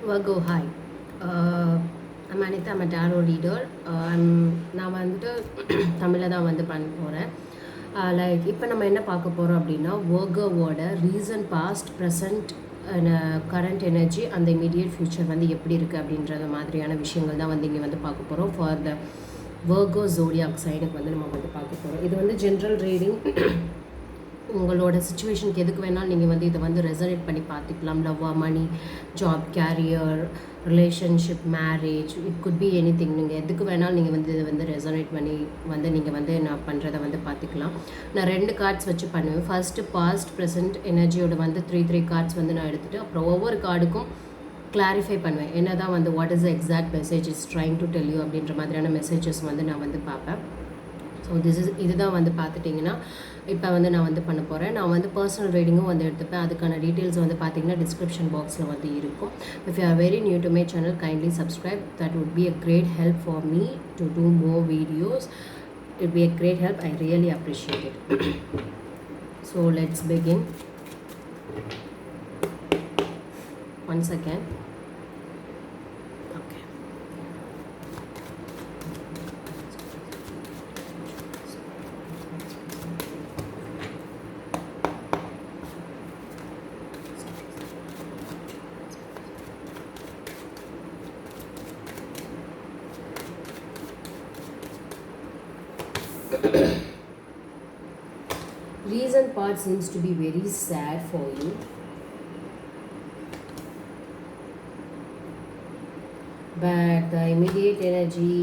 Virgo, hi. I'm Anita. I'm a tarot reader. நான் வந்துட்டு தமிழில் தான் வந்து பண்ண போகிறேன். லைக் இப்போ நம்ம என்ன பார்க்க போகிறோம் அப்படின்னா வர்கோவோட reason past present current energy அந்த இமீடியட் ஃப்யூச்சர் வந்து எப்படி இருக்குது அப்படின்றத மாதிரியான விஷயங்கள் தான் வந்து இங்கே வந்து பார்க்க போகிறோம். ஃபார் த வர்கோ ஜோடியாக் சைனுக்கு வந்து நம்ம வந்து பார்க்க போகிறோம். இது வந்து ஜென்ரல் ரீடிங். உங்களோட சுச்சுவேஷனுக்கு எதுக்கு வேணாலும் நீங்கள் வந்து இதை வந்து ரெசனேட் பண்ணி பார்த்துக்கலாம். லவ்வா, money, job, career, relationship, marriage, it could be any thing. நீங்கள் எதுக்கு வேணாலும் நீங்கள் வந்து இதை வந்து ரெசனேட் பண்ணி வந்து நீங்கள் வந்து நான் பண்ணுறதை வந்து பார்த்துக்கலாம். நான் 2 கார்ட்ஸ் வச்சு பண்ணுவேன். ஃபர்ஸ்ட்டு பாஸ்ட் ப்ரெசென்ட் எனர்ஜியோட வந்து த்ரீ கார்ட்ஸ் வந்து நான் எடுத்துகிட்டு அப்புறம் ஒவ்வொரு கார்டுக்கும் கிளாரிஃபை பண்ணுவேன். என்ன தான் வந்து what is the exact message is trying to tell you அப்படின்ற மாதிரியான மெசேஜஸ் வந்து நான் வந்து பார்ப்பேன். ஸோ இதுதான் வந்து பார்த்துட்டிங்கன்னா இப்போ வந்து நான் வந்து பண்ண போகிறேன். நான் வந்து பர்சனல் ரீடிங்கும் வந்து எடுத்துப்பேன். அதுக்கான டீட்டெயில்ஸ் வந்து பார்த்தீங்கன்னா டிஸ்கிரிப்ஷன் பாக்ஸில் வந்து இருக்கும். If you are very new to my channel, kindly subscribe. That would be a great help for me to do more videos. It be a great help. I really appreciate it. So let's begin. One second. Recent part seems to be very sad for you. But the immediate energy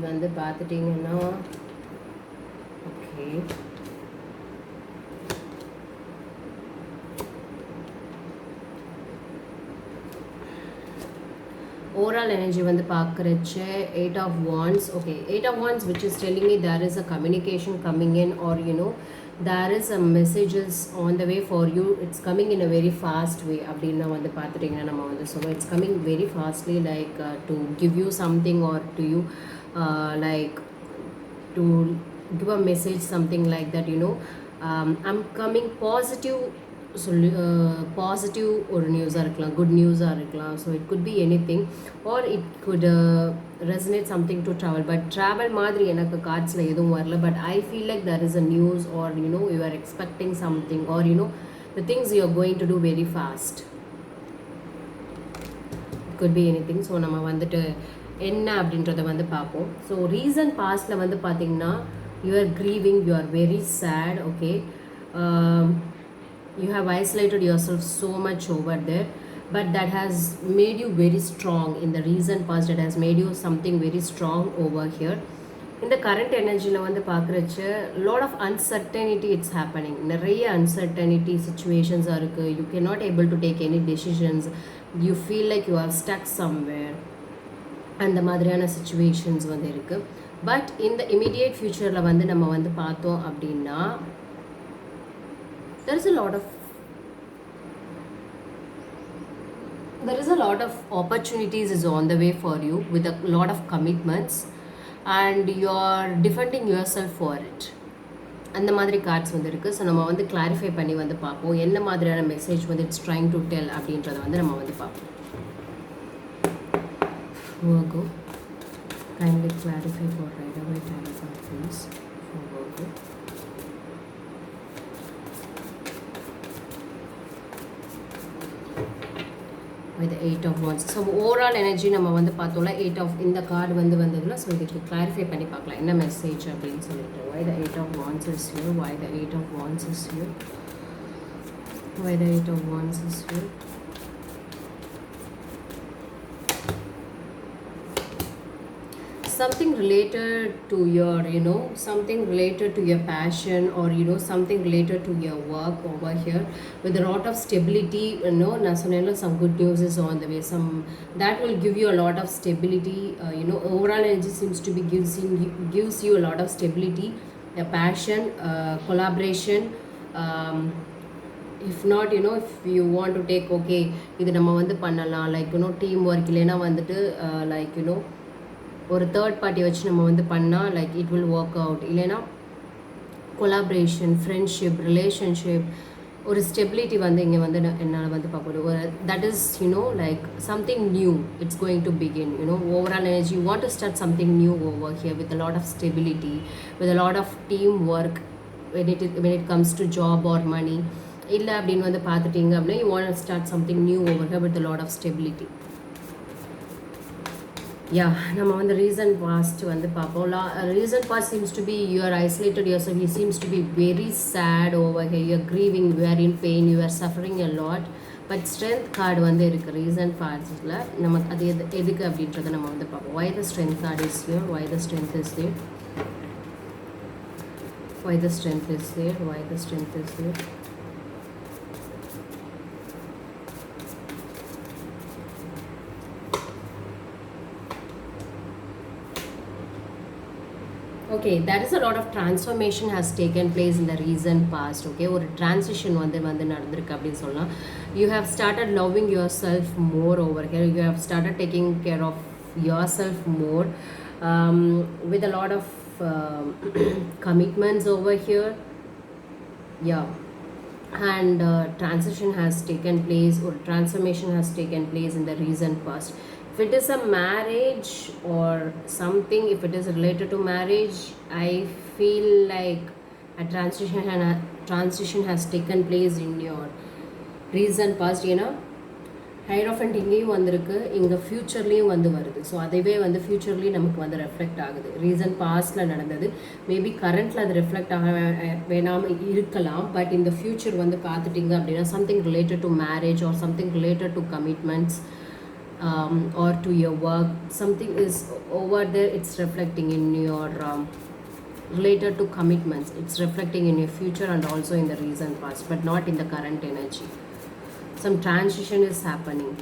வந்து பார்த்துட்டிங்கன்னா okay, overall energy வந்து பார்க்குறச்ச 8 of wands. okay, 8 of wands which is telling me there is a communication coming in, or there is a messages on the way for you. It's coming in a very fast way அப்படின்னா வந்து பார்த்துட்டிங்கன்னா நம்ம வந்து சொல்லுவோம் it's coming very fastly, like to give you something, or to you like to give a message, something like that. I'm coming positive. Positive ஒரு நியூஸாக இருக்கலாம், good நியூஸாக இருக்கலாம். So it could be any thing, R it good resonate something to travel. But travel மாதிரி எனக்கு கார்ட்ஸில் எதுவும் வரல. But I feel like there is a news, or you are expecting something, or the things you are going to do very fast. It could be anything. So நம்ம வந்துட்டு என்ன அப்படின்றத வந்து பார்ப்போம். ஸோ ரீசன் பாஸ்டில் வந்து பார்த்திங்கன்னா you are grieving, you are very sad. okay, you have isolated yourself so much over there, but that has made you very strong. In the recent past, it has made you something very strong over here. In the current energy la vandu paakuracha lot of uncertainty it's happening. Nariya uncertainty situations are irukku. You cannot able to take any decisions. You feel like you are stuck somewhere, and the madriyana situations vandu irukku. But in the immediate future la vandu nama vandu paathom appadina there is a lot of opportunities is on the way for you, with a lot of commitments, and you are defending yourself for it. அந்த மாதிரி cards வந்து இருக்குது. So நம்ம வந்து clarify பண்ணி வந்து பார்ப்போம் என்ன மாதிரியான மெசேஜ் வந்து இட்ஸ் ட்ரைங் டு டெல் அப்படின்றத வந்து நம்ம வந்து பார்ப்போம். Virgo, kindly clarify for Rider-Waite tarot card please for Virgo. With the 8 of wands. So overall energy நம்ம வந்து பார்த்தோம்ல 8 of இந்த கார்டு வந்து வந்ததுல. ஸோ இதுக்கு கிளாரிஃபை பண்ணி பார்க்கலாம் என்ன மெசேஜ் அப்படின்னு சொல்லிட்டு. Why the 8 of wands is here? Why the 8 of wands is here? Why the 8 of wands is here? Something related to your something related to your passion, or something related to your work over here, with a lot of stability. நான் சொன்னேன்ல some good news is on the way, some that will give you a lot of stability. Overall energy seems to be gives you a lot of stability, a passion, collaboration. If not, if you want to take okay இது நம்ம வந்து பண்ணலாம், like team work இல்லைன்னா வந்துட்டு like ஒரு third party வச்சு நம்ம வந்து பண்ணால் like it will work out. இல்லைன்னா கொலாபரேஷன், ஃப்ரெண்ட்ஷிப், ரிலேஷன்ஷிப், ஒரு ஸ்டெபிலிட்டி வந்து இங்கே வந்து என்னால் வந்து பார்க்க ஒரு that is you know like something new it's going to begin you know overall energy you want to start something new over here with a lot of stability with a lot of teamwork when it comes to job or money இல்லை அப்படின்னு வந்து பார்த்துட்டிங்க அப்படின்னா you want to start something new over here with a lot of stability. Yeah, நம்ம வந்து recent past வந்து பார்ப்போம். Recent past seems to be you are isolated yourself, he seems to be very sad over here, you are grieving, you are in pain, you are suffering a lot, but strength card வந்து இருக்குது reason பாஸ்டில். நமக்கு அது எதுக்கு அப்படின்றத நம்ம வந்து பார்ப்போம். why the strength card is here, why the strength is there, why the strength is there, why the strength is there. Okay, there is a lot of transformation has taken place in the recent past. Okay, ஒரு transition வந்து நடந்திருக்கு அப்படின்னு சொல்லலாம். You have started loving yourself more over here. You have started taking care of yourself more with a lot of commitments over here. Yeah, and transition has taken place or transformation has taken place in the recent past. If it is a marriage or something, if it is related to marriage, I feel like a transition has taken place in your recent past. ஏன்னா ஹைரோஃபண்ட் இங்கேயும் வந்திருக்கு, இங்கே ஃப்யூச்சர்லேயும் வந்து வருது. So அதுவே வந்து ஃப்யூச்சர்லேயும் நமக்கு வந்து ரெஃப்ளெக்ட் ஆகுது. ரீசன் பாஸ்டில் நடந்தது மேபி கரண்ட்டில் அது ரெஃப்ளெக்ட் ஆக வேணாமல் இருக்கலாம். பட் இந்த ஃப்யூச்சர் வந்து பார்த்துட்டிங்க அப்படின்னா something related to marriage or something related to commitments or to your work, something is over there, it's reflecting in your related to commitments, it's reflecting in your future and also in the recent past, but not in the current energy. Some transition is happening,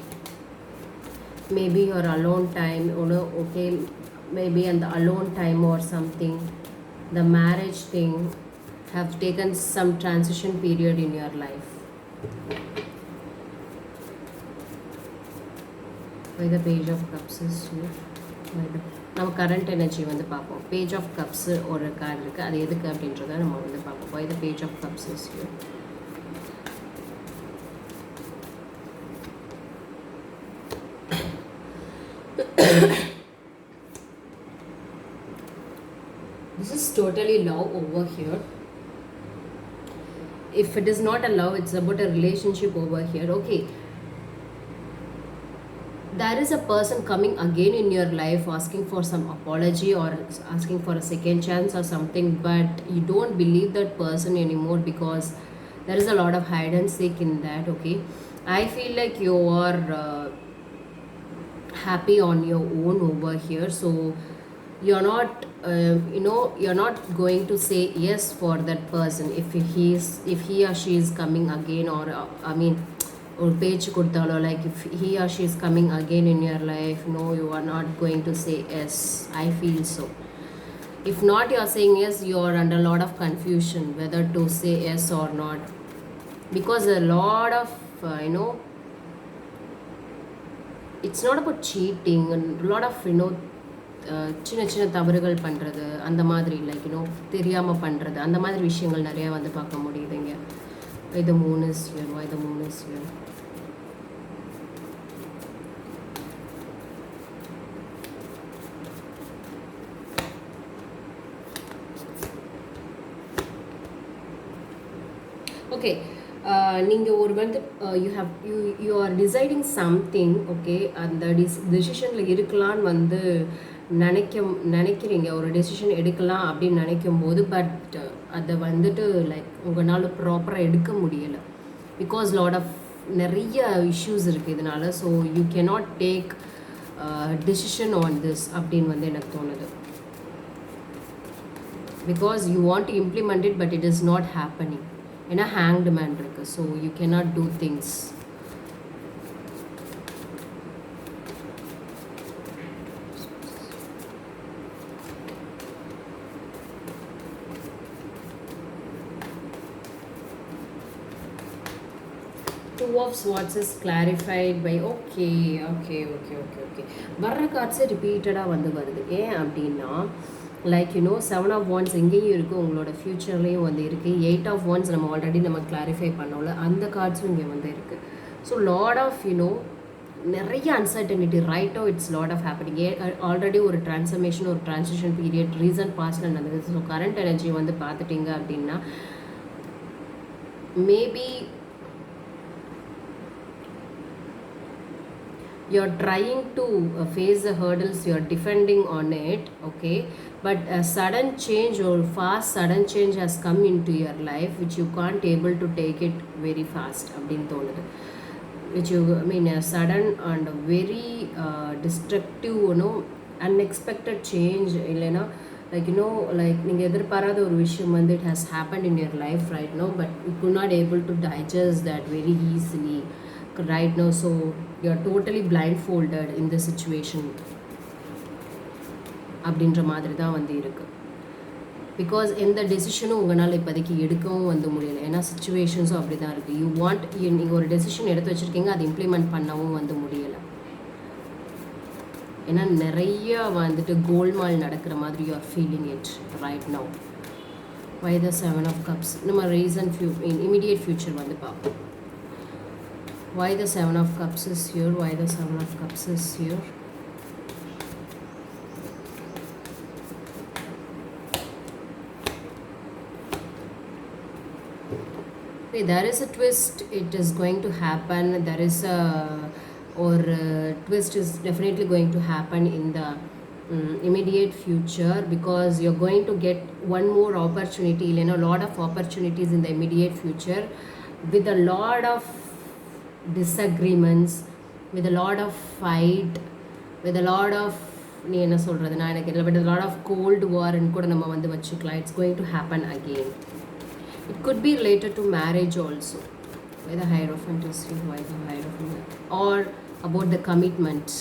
maybe your alone time, you know, okay, maybe in the alone time or something, the marriage thing have taken some transition period in your life. Why the page of cups is here? நம்ம current energy வந்து பார்ப்போம். Page of cups ஒரு card இருக்குது, அது எதுக்கு அப்படின்றத நம்ம வந்து பார்ப்போம். why the page of cups is here? This is totally love over here. If it is not a love, it's about a relationship over here. Okay, there is a person coming again in your life asking for some apology or asking for a second chance or something, but you don't believe that person anymore because there is a lot of hide and seek in that. Okay, I feel like you are happy on your own over here, so you're not you're not going to say yes for that person if he or she is coming again, or I mean or page கொடுத்தாலோ like if he or she is coming again in your life, no, you are not going to say yes. I feel so. If not, you are saying yes, you are under a lot of confusion whether to say yes or not, because a lot of it's not about cheating, a lot of சின்ன சின்ன தவறுகள் பண்ணுறது அந்த மாதிரி like தெரியாமல் பண்ணுறது அந்த மாதிரி விஷயங்கள் நிறையா வந்து பார்க்க முடியுதுங்க. இது மூணு வேணுமா, இது மூணு வேணும். ஓகே, நீங்கள் ஒரு வந்து you are deciding something. Okay, அந்த டெசிஷனில் இருக்கலான்னு வந்து நினைக்கிறீங்க, ஒரு டெசிஷன் எடுக்கலாம் அப்படின்னு நினைக்கும் போது, பட் அதை வந்துட்டு லைக் உங்களால் ப்ராப்பராக எடுக்க முடியலை பிகாஸ் லாட் ஆஃப் நிறைய இஷ்யூஸ் இருக்குது இதனால். So you cannot take decision on this அப்படின்னு வந்து எனக்கு தோணுது. Because you want to implement it but it is not happening. ஏன்னா ஹேங்டு மேன் இருக்குது, so you cannot do things. Two of Swords is clarified by okay. வர்ற கார்ட்ஸே ரிப்பீட்டடாக வந்து வருது. ஏன் அப்படின்னா லைக் செவன் ஆஃப் வான்ஸ் எங்கேயும் இருக்குது, உங்களோட ஃப்யூச்சர்லேயும் வந்து இருக்குது. எயிட் ஆஃப் வான்ஸ் நம்ம ஆல்ரெடி நம்ம கிளாரிஃபை பண்ணோம்ல, அந்த கார்ட்ஸும் இங்கே வந்து இருக்குது. ஸோ லாட் ஆஃப் நிறைய அன்சர்டனிட்டி ரைட்டோ it's lot of happening. Already ஒரு ட்ரான்ஸ்ஃபர்மேஷன், ஒரு ட்ரான்சிஷன் பீரியட் ரீசன்ட் பாஸ்டில் நடந்தது. ஸோ கரண்ட் எனர்ஜி வந்து பார்த்துட்டிங்க அப்படின்னா maybe you're trying to face the hurdles, you're defending on it, okay, but a sudden change or fast sudden change has come into your life which you can't able to take it very fast அப்படினு தோணுது. which you I mean a sudden and very destructive unexpected change இல்லைனா like like நீங்கள் எதிர்பாராத ஒரு விஷயம் வந்து it has happened in your life right now, but you could not able to digest that very easily right now. So you are totally blindfolded in this situation அப்படின்ற மாதிரி தான் வந்து இருக்குது. பிகாஸ் எந்த டெசிஷனும் உங்களால் இப்போதைக்கு எடுக்கவும் வந்து முடியலை. ஏன்னா சுச்சுவேஷன்ஸும் அப்படி தான் இருக்குது. யூ வாண்ட் நீங்கள் ஒரு டெசிஷன் எடுத்து வச்சுருக்கீங்க, அதை இம்ப்ளிமெண்ட் பண்ணவும் வந்து முடியலை. ஏன்னா நிறைய வந்துட்டு கோல்மால் நடக்கிற மாதிரி you are feeling it right now. Why the 7 of cups நம்ம ரீசன்ட் இமிடியேட் ஃபியூச்சர் வந்து பார்ப்போம். Why the 7 of cups is here? Why the 7 of cups is here? Okay, there is a twist. It is going to happen. There is a twist is definitely going to happen in the immediate future, because you're going to get one more opportunity. A lot of opportunities in the immediate future with a lot of disagreements, with a lot of fight, with a lot of நீ என்ன சொல்கிறது நான் எனக்கு இல்லை, but a lot of cold war கூட நம்ம வந்து வச்சுக்கலாம். It's going to happen again. It could be related to marriage also. Why the Hierophant is here? Why the Hierophant? Or about the commitments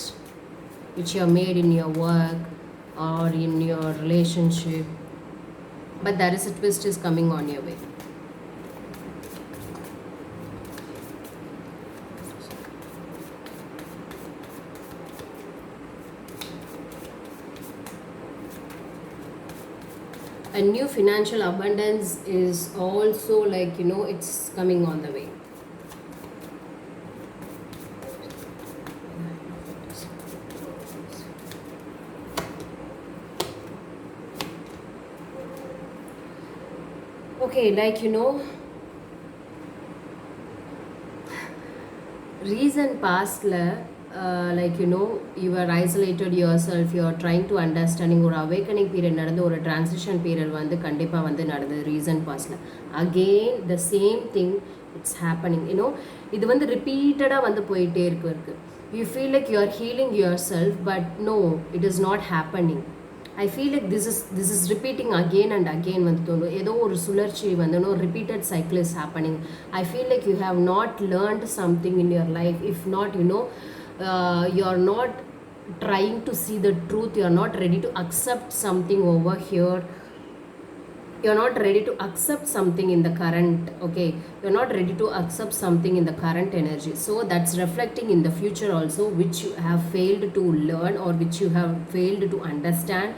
which you have made in your work or in your relationship, but there is a twist is coming on your way. A new financial abundance is also like it's coming on the way. Okay, like recent pastல like you are isolated yourself, you are trying to understanding. ஒரு awakening period நடந்து, ஒரு transition period வந்து கண்டிப்பாக வந்து நடந்தது recent pastல. Again the same thing it's happening. இது வந்து ரிப்பீட்டடாக வந்து போயிட்டே இருக்கு. You feel like you are healing yourself, but no, it is not happening. I feel like this is repeating again and again வந்து தோணும். ஏதோ ஒரு சுழற்சி வந்து repeated cycle is happening. I feel like you have not learned something in your life. If not you are not trying to see the truth, you are not ready to accept something over here, you are not ready to accept something in the current, okay, you are not ready to accept something in the current energy. So that's reflecting in the future also, which you have failed to learn, or which you have failed to understand,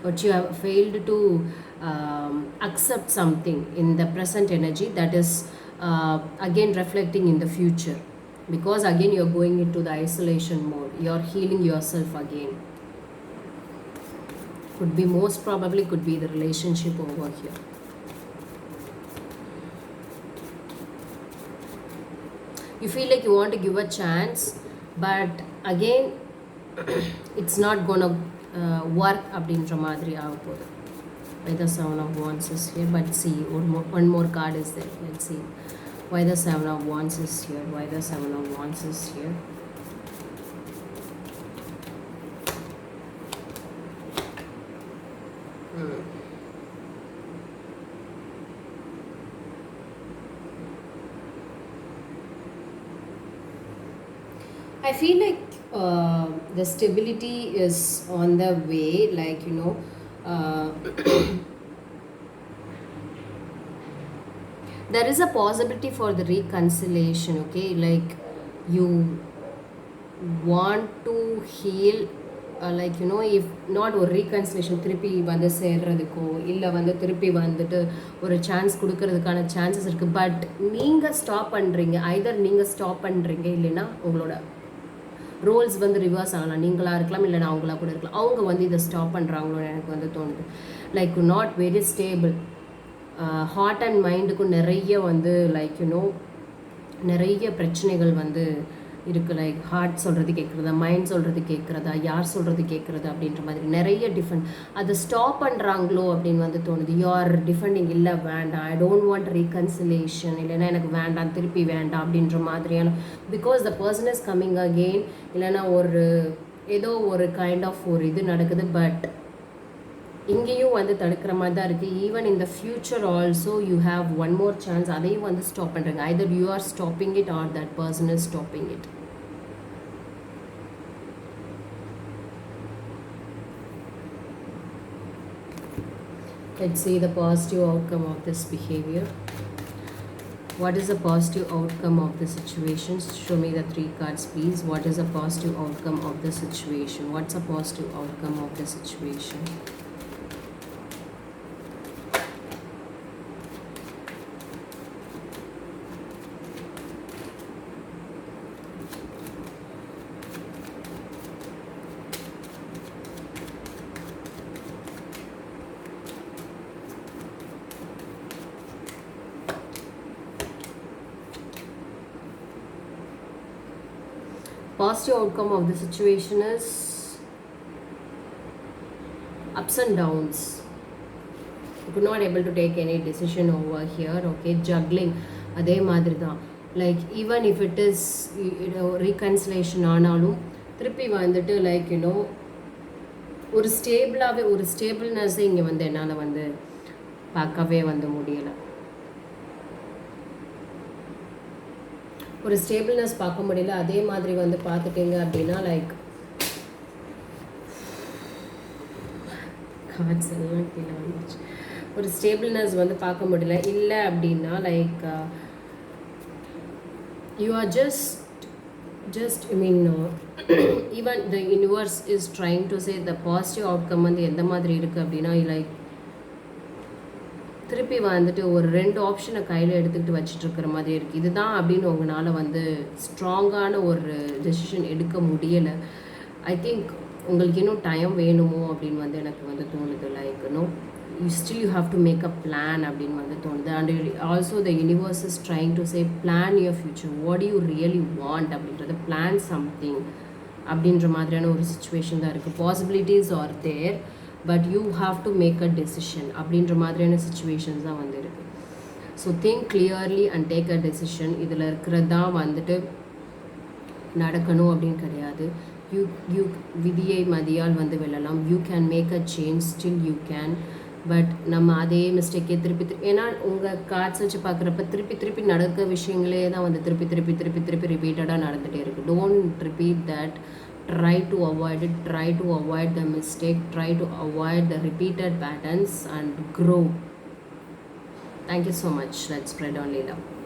which you have failed to accept something in the present energy, that is again reflecting in the future. Because again you are going into the isolation mode, you are healing yourself again. Could be, most probably could be the relationship over here. You feel like you want to give a chance, but again it's not gonna work அப்படின்ற மாதிரி ஆக போகுது. Why the 7 of Wands is here? But see, one more card is there. Let's see. Why the 7 of Wands is here? Why the 7 of Wands is here? I feel like the stability is on the way, like there is a possibility for the reconciliation, okay, like you want to heal like you know if not ஒரு reconciliation திருப்பி வந்து சேர்றதுக்கோ இல்லை வந்து திருப்பி வந்துட்டு ஒரு chance கொடுக்கறதுக்கான chances இருக்குது. பட் நீங்கள் ஸ்டாப் பண்ணுறீங்க, ஐதர் நீங்கள் ஸ்டாப் பண்ணுறீங்க இல்லைன்னா உங்களோட ரோல்ஸ் வந்து ரிவர்ஸ் ஆகலாம். நீங்களாக இருக்கலாம் இல்லைனா அவங்களா கூட இருக்கலாம். அவங்க வந்து இதை ஸ்டாப் பண்ணுறாங்களோ எனக்கு வந்து தோணுது. Like not very stable. Heart and மைண்டுக்கும் நிறைய வந்து லைக் யூனோ நிறைய பிரச்சனைகள் வந்து இருக்குது. லைக் ஹார்ட் சொல்கிறது கேட்குறதா, மைண்ட் சொல்கிறது கேட்குறதா, யார் சொல்கிறது கேட்குறதா அப்படின்ற மாதிரி நிறைய டிஃபரெண்ட். அதை ஸ்டாப் பண்ணுறாங்களோ அப்படின்னு வந்து தோணுது. யூஆர் டிஃபெண்டிங், இல்லை வேண்டாம், ஐ டோன்ட் வாண்ட் ரீகன்சிலேஷன், இல்லைன்னா எனக்கு வேண்டாம், திருப்பி வேண்டாம் அப்படின்ற மாதிரியான, because the person is coming again, இல்லைன்னா ஒரு ஏதோ ஒரு கைண்ட் ஆஃப் ஒரு இது நடக்குது. பட் இங்கேயும் வந்து தடுக்கிற மாதிரி தான் இருக்குது. Even in the future also you have one more chance, அதையும் வந்து ஸ்டாப் பண்ணுறீங்க. Hyder you are stopping it or that person is stopping it. Let's see the positive outcome of this behavior. What is the positive outcome of the situation? Show me the 3 cards, please. What is the positive outcome of the situation? What's a positive outcome of the situation? Positive outcome of the situation is ups and downs. You could not able to take any decision over here. Okay, juggling அதே மாதிரி தான். Like even if it is reconciliation ஆனாலும் திருப்பி வந்துட்டு like you know ஒரு ஸ்டேபிளாகவே ஒரு ஸ்டேபிள்னஸே இங்கே வந்து என்னால் வந்து பார்க்கவே வந்து முடியலை. ஒரு ஸ்டேபிள்னஸ் பார்க்க முடியல. அதே மாதிரி வந்து பார்த்துட்டீங்க அப்படின்னா லைக் கார்ட்ஸ் எல்லாம் கீழே வந்துச்சு. ஒரு ஸ்டேபிள்னஸ் வந்து பார்க்க முடியல. இல்லை அப்படின்னா like you are just I mean even the universe is trying to say the positive outcome வந்து எந்த மாதிரி இருக்குது அப்படின்னா லைக் திருப்பி வந்துட்டு ஒரு 2 ஆப்ஷனை கையில் எடுத்துக்கிட்டு வச்சுட்டு இருக்கிற மாதிரி இருக்குது. இதுதான் அப்படின்னு உங்களால் வந்து ஸ்ட்ராங்கான ஒரு டெசிஷன் எடுக்க முடியலை. ஐ திங்க் உங்களுக்கு இன்னும் டைம் வேணுமோ அப்படின்னு வந்து எனக்கு வந்து தோணுது. Like you have to make a plan அப்படின்னு வந்து தோணுது. And also the universe is trying to say plan your future, what you really want அப்படின்றது, பிளான் சம்திங் அப்படின்ற மாதிரியான ஒரு சுச்சுவேஷன் தான் இருக்குது. Possibilities are there, but you have to make a decision அப்படின்ற மாதிரியான சுச்சுவேஷன்ஸ் தான் வந்து இருக்குது. So think clearly and take a decision. இதில் இருக்கிறது தான் வந்துட்டு நடக்கணும் அப்படின்னு கிடையாது. யூ விதியை மதியால் வந்து வெல்லலாம். You can make a change, still you can. But நம்ம அதே மிஸ்டேக்கே திருப்பி ஏன்னா உங்கள் கார்ட்ஸ் வச்சு பார்க்குறப்ப திருப்பி நடக்க விஷயங்களே தான் வந்து திருப்பி ரிப்பீட்டடாக நடந்துகிட்டே இருக்குது. Don't repeat that. Try to avoid it, try to avoid the mistake, try to avoid the repeated patterns and grow. Thank you so much. Let's spread only love.